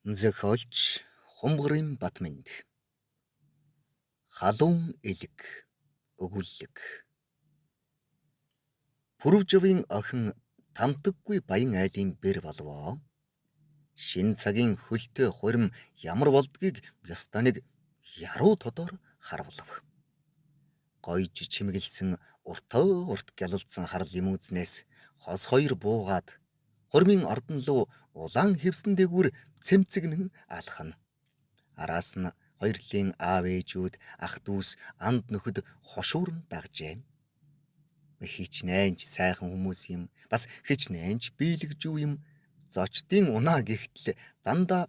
Зохиолч Хумгарын Батмэнд халуун элэг өгүүлэг. Пүрвжавын охин тамтаггүй баян айлын бэр болвоо. Шин цагийн хөлтэй хурим ямар болдгийг ёстой нэг яруу тодор харвалав. Гойж чимэглсэн уртаа урт гялалзсан харал юмүүзнээс хос хоёр буугаад хурмын ордон руу улаан хэвсэн дээгүүр цэмцэгнэн алхана. Араас нь хоёрлын аав ээжүүд ах дүүс анд нөхөд хошуурн дагжээ. Хичнээн ч сайхан хүмүүс юм, бас хичнээн ч биелэгжүү юм. Зочдын унаа гихтэл дандаа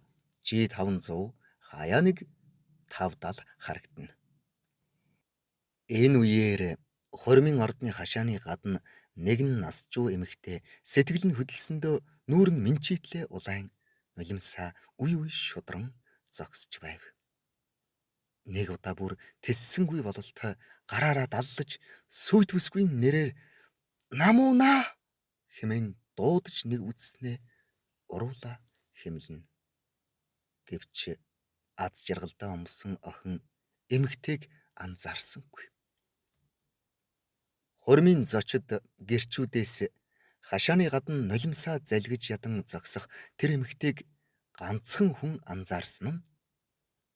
G500 хаяа нэг 5-70 харагдана. Энэ үеэр хурмын ордны хашааны гадна нэгэн насжуу эмэгтэй сэтгэл нь хөдөлсөндөө нүүр нь минчийтлээ улаан нулимсаа үе үе шудран зогсож байв. Нэг удаа бүр тессэнгүй бололтой гараараа даллаж сүйтгэсгүй нэрээр намууна хэмээн дуудаж нэг үтснээ уруула хэмлэнэ. Гэвч аз жаргалдаа өмсөн охин эмэгтэйг анзаарсангүй. Хурмын зочид гэрчүүдээс хашааны гадна нулимсаа залгиж ядан зогсох тэр эмэгтэйг ганцхан хүн анзаарсан нь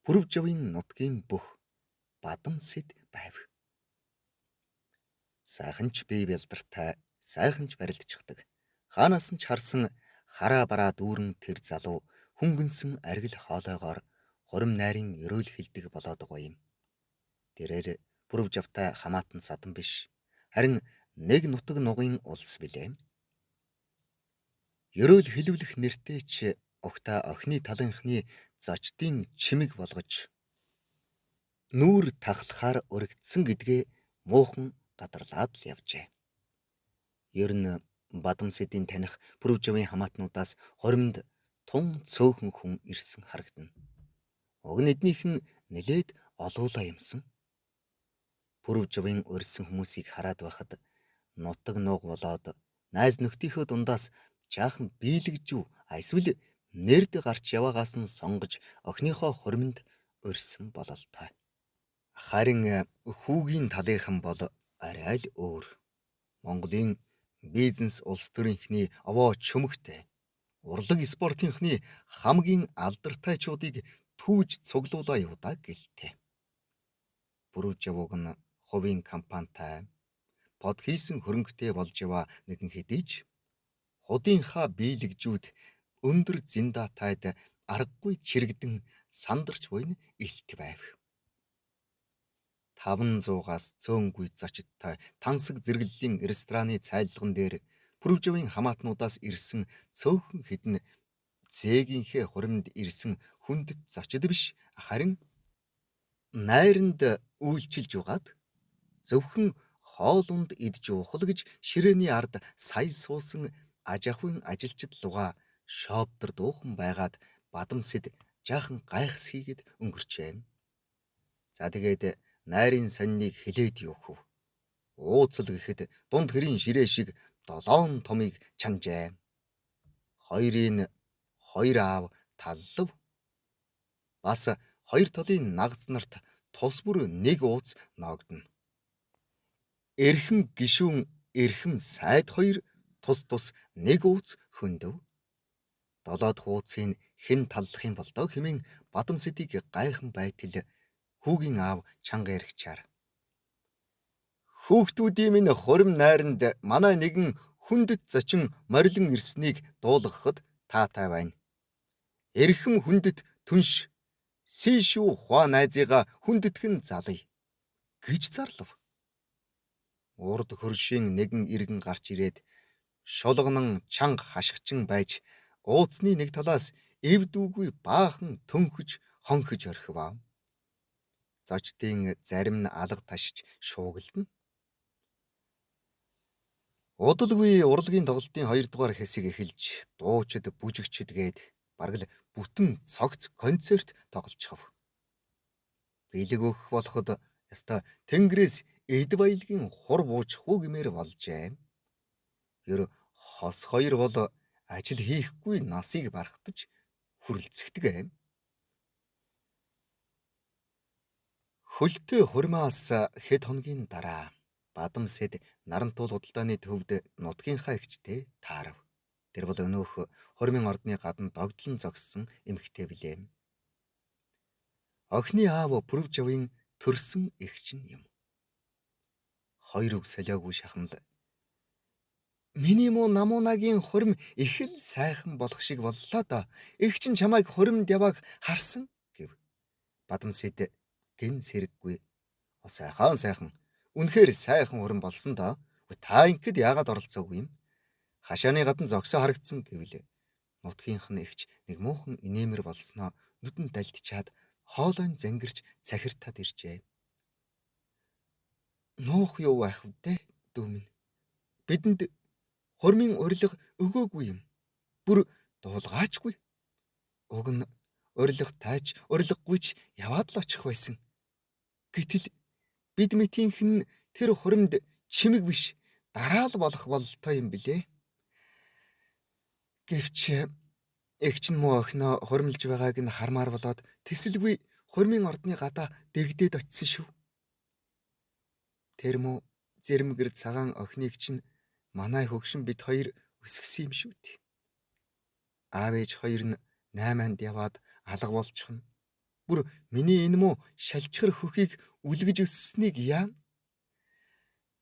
Пүрвжавын нутгийн бүх бадам сэд байв. Сайхан ч бие бэлдартай, сайхан ч барилдчихдаг. Хаанаас нь ч харсан хараа бараа дүүрэн тэр залуу хөнгөнсөн аргил хоолойгоор хурим найрын ерөөл хилдэг болоод байгаа юм. Тэрээр Пүрвжавтай хамаатан садан биш, харин нэг нутаг нугын улс билээ. Ерөөл хилвлэх нэртэй ч огта охины талынхны зочдын чимэг болгож нүүр тахлахаар өргөцсөн гэдгээ муухан гадарлаад л явжээ. Ер нь бадам сэдийн таних Пүрвжавын хамаатнуудаас хоримд тун цөөхөн хүн ирсэн харагдана. Уг нь эднийхэн нэлээд олуула юмсан. Пүрвжавын урьсан хүмүүсийг хараад байхад нутаг нуг болоод найз нөхдийнхөө дундаас жаахан биелэгжүү эсвэл нэрд гарч яваагаас нь сонгож охиныхоо хуримд урьсан бололтой. Харин хүүгийн талынхан бол арай л өөр. Монголын бизнес улс төрийнхний овоо чөмөгтэй, урлаг спортынхны хамгийн алдартай-чуудыг түүж цуглуулаа явдаа гэлтэй. Пүрвжавууг нь хувийн компанитай под хийсэн хөрөнгөтэй болж яваа нэгэн хэдий ч худынхаа биелэгжүүд өндөр зиндатайд аргагүй чирэгдэн сандарч буйн илт байв. 500-аас цөөнгүй зочидтой тансаг зэрэглэлийн рестораны цайлган дээр Пүрвжавын хамаатнуудаас ирсэн цөөхөн хэдэн зээгийнхээ хуримд ирсэн хүндэт зочид биш, харин найранд үйлчилж угаад зөвхөн хоолунд идж уухал гэж ширээний ард сая суусан аж ахуйн ажилчид луга шоптер дуухан байгаад бадам сэд жаахан гайхсхийгэд өнгөрчээ. За тэгээд найрын сониныг хилээд юухв. Ууцал гэхэд дунд хэрийн ширээ шиг 7 томыг чанжээ. Хоёрын хоёр аав таллав. Бас хоёр талын нагц нарт тус бүр нэг ууц ноогдно. Эрхэм гишүүн эрхэм сайд хоёр тус нэг ууц хөндөв. 7 дахь ууцыг хэн таллах юм бол доо хэмээн бадам сэдийг гайхан байтал хүүгийн аав чанга яригчаар. Хүүхдүүдийн минь хурим найранд манай нэгэн хүндэт зочин морилон ирснийг дуулгахад таатай байна. Эрхэм хүндэт түнш Сишүү хуа найзыгаа хүндэтхэн залъя гэж зарлав. Урд хөршийн нэгэн иргэн гарч ирээд шулганан чанга хашгичин байж ууцны нэг талаас эвдүүгүй баахан төнхөж хонхиж орхив. Зочдын зарим нь алга ташиж шуугилдана. Удалгүй урлагийн тоглолтын 2 дугаар хэсэг эхэлж дуучид бүжигчид гээд бараг л бүтэн цогц концерт тоглолцов. Бэлэг өгөх болоход яста тэнгэрээс эд баялагын хур буучих уу гэмээр болжээ. Ер хос хоёр бол ажил хийхгүй насыг барахтаж хүрэлцэгдэг юм. Хөлтөө хурмаас хэд хоногийн дараа Бадам Сэд Нарантуул худалдааны төвд нутгийнхаа эгчтэй таарав. Тэр бол өнөөх хурмын ордны гадна догдлон зогссон эмэгтэй билээ. Охины аав Пүрвжавын төрсөн эгч нь юм. Хоёр үг солиогүй шахамл. Миний муу намуунагийн хурим их л сайхан болох шиг боллоо доо. Эгч нь чамайг хуримд явааг харсан гэв. Бадам Сэд гин сэрэггүй. Сайхан. Үнэхээр сайхан хурим болсон доо. Та ингэхэд яагаад оролцоогүй юм? Хашааны гадна зогсоо харагдсан гэвлээ. Нутгийнх нь эгч нэг муухан инээмэр болсноо нүдэнд дальдчаад хоолойн зангирч цахиртаад иржээ. Нуух юу байх вэ дүү минь? Бидэнд хурмын урилга өгөөгүй юм. Бүр дуулгаачгүй. Уг нь урилга тааж урилгагүйч яваад л очих байсан. Гэтэл бид мэтийнх нь тэр хуримд чимэг биш дараал болох бололтой юм билээ. Гэвч эгч нь муу охиноо хуримлж байгааг нь хармаар болоод тэсэлгүй хурмын ордны гадаа дэгдээд очисон шүү. Тэр муу зэрмгэр цагаан охиныг чинь манай хөгшин бид хоёр өсгсөн юм шүү дээ. Аав ээж хоёр нь 8-нд яваад алга болчихно. Бүр миний энэ муу шалчхар хөхийг үлгэж өсснийг яана.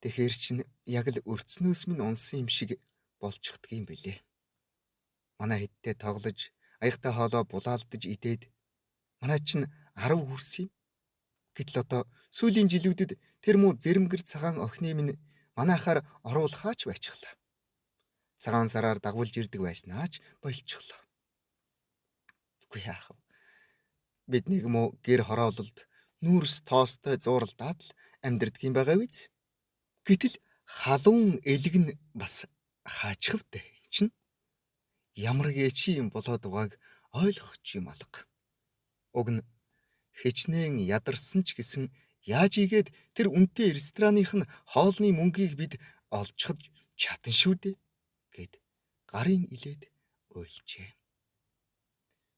Тэгэхэр чинь яг л өрцнөөс минь унсан юм шиг болчихдөг юм билээ. Манай хэдтэй тоглож, аягтай хоолоо булаалдаж идээд манай чинь 10 хүрсэн юм. Гэтэл одоо сүүлийн жилүүдэд тэр муу зэрмгэр цагаан охины минь манайхаар оруулахаач байчихлаа. Цагаан сараар дагуулж ирдэг байснаач болчихлоо. Үгүй яах вэ? Бид нэг муу гэр хороололд нүүрс тоостой зууралдаад л амьдрдаг юм байгаа биз? Гэтэл халуун элэг нь бас хаачхавтай чинь ямар гэчи юм болоод байгааг ойлгох юм алга. Уг нь хичнээн ядарсан ч гэсэн яаж игээд тэр үнэтэй рестораных нь хоолны мөнгийг бид олцоход чадан шүү дээ гэд гарын илээд уйлжээ.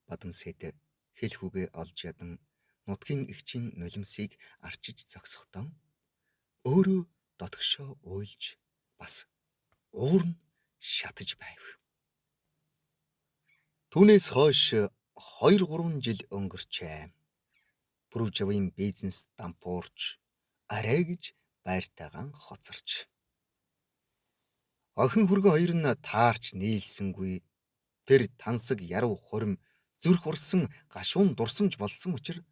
Бадам Сэд хэл хүүгээ олж ядан нутгийн эгчийн нулимсыг арчиж зогсохдоо өөрөө дотгошоо уйлж бас уурн шатаж байв. Түүнээс хойш 2-3 жил өнгөрчээ. Пүрвжавын бизнес дампуурч арай гэж байртайгаан хоцорч. Охин хүргэн хоёр нь таарч нийлсэнгүй. Тэр тансаг яруу хурим зүрх урсан гашуун дурсамж болсон учраас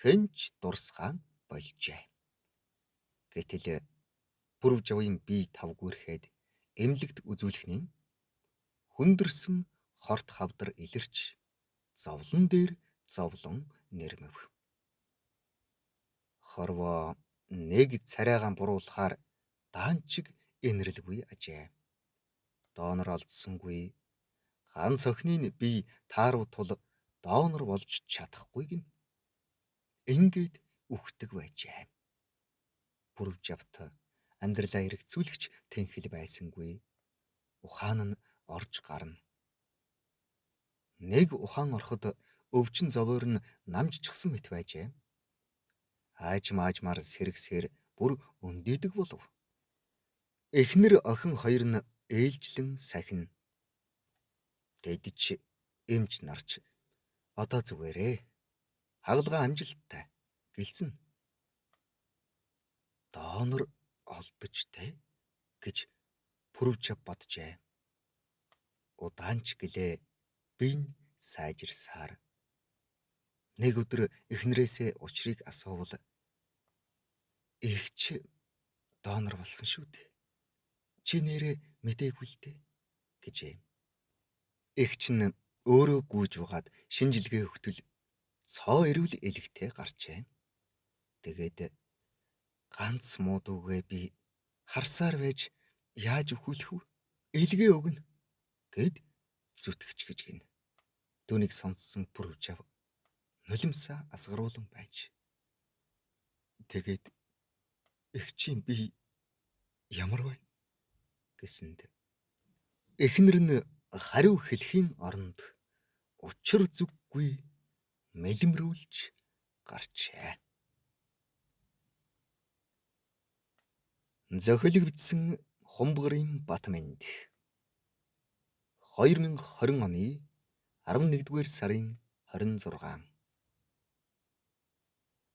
хэнч дурсгаан болжээ. Гэтэл Пүрвжавын бие тавгүрхэд эмнэлэгт үзүүлэхнийн хүндэрсэн хорт хавдар илэрч зовлон дээр зовлон нэрмэв. Хорвоо нэг царайгаан буруулахаар даанчиг инэрлгүй ажээ. Доонор олдсонгүй ганц охиныг би тааруу тул доонор болж чадахгүй гин. Ингээд үхдэг байжээ. Пүрвжавт амьдралаа эргэцүүлэгч тэнхэл байсангүй. Ухаан нь орж гарна. Нэг ухаан ороход өвчин зовоор нь намжчихсан мэт байжээ. Аажмаар сэргсээр бүр өндийдэг болов. Эхнэр охин хоёр нь ээлжлэн сахин. Дэдич эмч нарч одоо зүгээрээ хагалгаа амжилттай гэлцэн. Доонор олдож тэ гэж Пүрвжав боджээ. Удаанч гэлээ бин сайжирсаар. Нэг өдөр эхнэрээсээ учрыг асуувал эгч доонор болсон шүү дээ. Чи нэрээ мэдээгүй л дээ гэжээ. Эгч нь өөрөө гүйж угаад шинжилгээ өгтөл цоо ирвэл элэгтэй гарчээ. Тэгээд ганц муу дүүгээ би харсаар байж яаж өхүүлэх вэ? Илгээ өгнө гэд зүтгэж гэж гин. Түүнийг сонссон Пүрвжав нулимсаа асгаруулan байж. Тэгээд эгчийн би ямар вэ гэсэнд эхнэр нь хариу хэлхийн оронд учир зүг хатаггүй мэлэмрүүлж гарчээ. Зохиологдсон Хумбгарын Батмэнд 2020 оны 11-р сарын 26.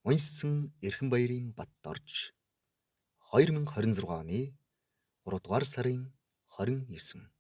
Уншсан Эрхэнбаярын Батторж 2026 оны 3-р сарын 29.